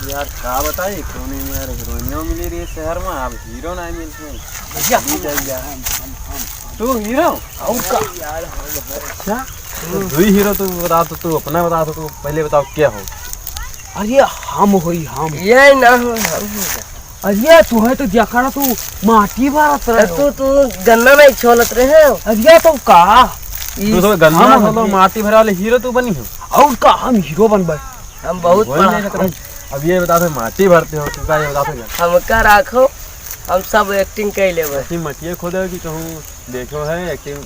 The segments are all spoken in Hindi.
यार का बताई कौन यार हीरोइनो मिली रही शहर में, अब हीरो नहीं मिलते। तू हीरो और का यार? अच्छा तू ही हीरो। तू बता, तो तू अपना बता, तो तू पहले बताओ क्या हो। अरे हम होई हम ये ना हो अरे तू है तो जकड़ा तू माटी भरत रहे तू गन्ना में छोलत रहे हो। अरे तो का तू तो गन्ना खोलो माटी भरे वाले हीरो तू बनी हो। और का हम हीरो बनबे। हम बहुत अब ये बता, माटी भरते हो तू का, ये बता दो हमका राखो, हम सब एक्टिंग कर लेबे। कि मटिए खोदे कि कहूँ देखो है एक्टिंग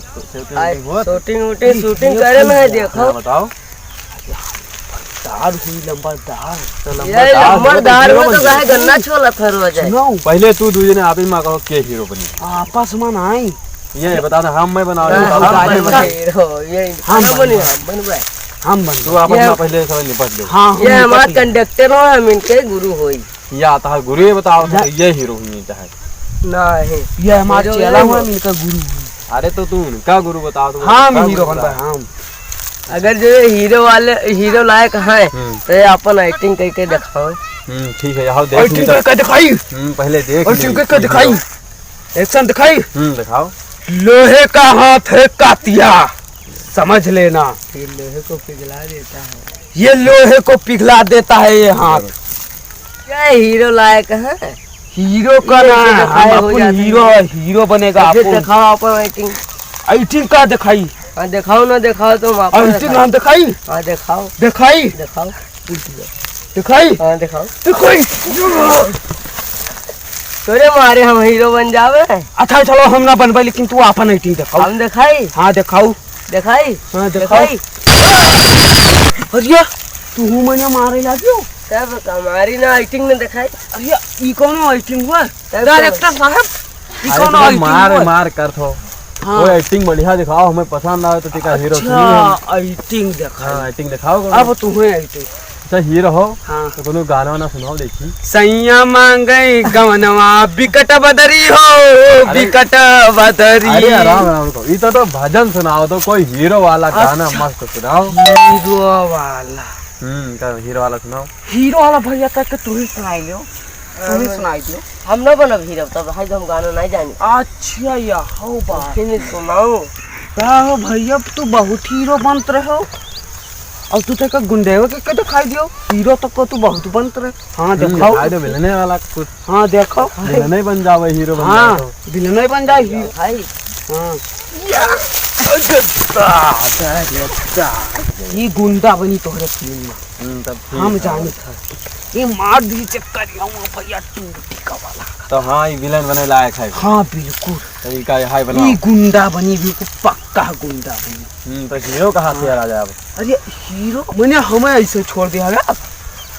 शूटिंग करे में है देखो। बताओ दार हुई लंबादार तो ये लंबादार में तो काहे गन्ना छोलत है रोज। सुनो पहले तू दूजे ने आप ही मां कहो के हीरो बनी। आपस में नहीं ये बता ना, हम मैं बनाओ हीरो ये हम बने बनबे हम बन तू आपस में पहले सब निपट लो। हाँ ये हमारा कंडक्टर हो, हम इनके गुरु होई। या आता है गुरु, ये बताओ ये हीरो ही चाहे नहीं ये हमारा चेला हुआ इनका गुरु। अरे तो तू उनका गुरु बताओ। तो हम हीरो बनबे हम। अगर जो हीरो वाले हीरो लायक है तो ये अपन एक्टिंग करके दिखाओ। ठीक है, आओ देख एक्टिंग करके दिखाई। पहले देख एक्टिंग करके दिखाई, एक्शन दिखाई। दिखाओ। लोहे का हाथ है कातिया, समझ लेना। फिर लोहे को पिघला देता है, ये लोहे को पिघला देता है ये हाथ। क्या हीरो लायक है? हीरो का ना ये हम हो अपन जाती हीरो हीरो बनेगा। फिर अपन दिखाओ अपन एक्टिंग। एक्टिंग का दिखाई, हाँ दिखाओ ना दिखाओ तुम अपन एक्टिंग हम दिखाई हाँ दिखाओ दिखाई दिखाओ दिखाई हाँ दिखाओ। दिखाई। तोरे मारे हम हीरो बन जावे। अच्छा चलो हम ना बनबे, लेकिन तू अपन एक्टिंग दिखाओ। हम दिखाई हाँ दिखाओ। दिखाई हाँ दिखाओ। अरे तू मैंने मारे लागियो तब हमारी ना एक्टिंग में दिखाई। अरे ई कौन एक्टिंग हुआ डायरेक्टर साहब? ई कौन अरे एक्टिंग मार मार कर थो। हाँ। वो एक्टिंग बढ़िया दिखाओ, हमें पसंद आए तो टीका हीरो सुनिए। अच्छा एक्टिंग दिखा। हाँ एक्टिंग दिखाओ। अब तुम्हें एक्टिंग अच्छा हीरो हो हाँ तो कोनो गाना वाना सुनाओ देखी। सैया मांगई गवनवा बिकट बदरी हो बिकट बदरी। अरे आराम आराम को, ये तो भजन सुनाओ, तो कोई हीरो वाला गाना मस्त सुनाओ। हीरो वाला का हीरो वाला सुनाओ। हीरो वाला भैया तक तू ही सुनाई लो, तू ही सुनाई दो। हम ना बनब हीरो तब भाई हम गाना नहीं जाने। अच्छा या हो बात फिर सुनाओ। का हो भैया, तू बहुत हीरो बनत रहो और तू तक गुंडेवा के दिखाई दियो। हीरो तक को तू बहुत बनत रहे। हाँ दिखाओ। दिखाई दो विलने वाला कुछ। हाँ देखो विलन बन जावे हीरो बन हाँ जाओ। दिल नहीं बन जाए हीरो। भाई हाँ ये गुंडा बनी तोहरे फिल्म में तब हम जानी था। ये मार दी चक्कर भैया टूटिका वाला। तो हाँ ये विलन बने लायक है। हाँ बिल्कुल तरीका ये हाय बनाओ। ये गुंडा बनी बिल्कुल पक्का गुंडा बनी। तो हीरो कहाँ से आ जाए अब? अरे हीरो मैंने हमें ऐसे छोड़ दिया गया।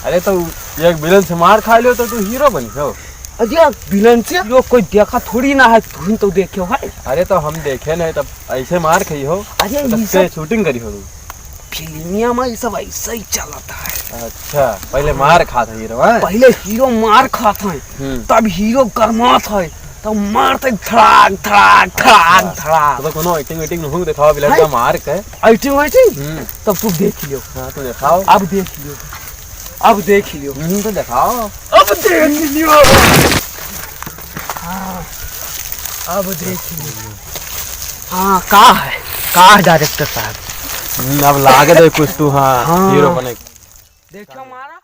अरे तो एक विलन से मार खा लियो तो तू हीरो बनी हो। अरे विलन से जो कोई देखा थोड़ी ना है, तुम तो देखे हो भाई। अरे तो हम देखे नहीं, तब ऐसे मार खाई हो। अरे तो ये से सब शूटिंग करी हो तू? फिल्मिया में ये सब ऐसा ही चलता है। अच्छा पहले मार खाता हीरो है। पहले हीरो मार खाता है, तब हीरो गरमात है, तब मारते धड़ाक धड़ाक धड़ाक धड़ाक। तो कोनो एक्टिंग वेटिंग नहीं दिखाओ विलन का मार के। एक्टिंग वेटिंग तब तू देख लियो। हाँ तो दिखाओ। अब देख लियो, अब देख लियो, तो दिखाओ। अब देख लियो। हाँ अब देख लियो। हाँ का है डायरेक्टर साहब? अब लागे दे कुछ तू। हाँ हीरो बने। देखो मारा।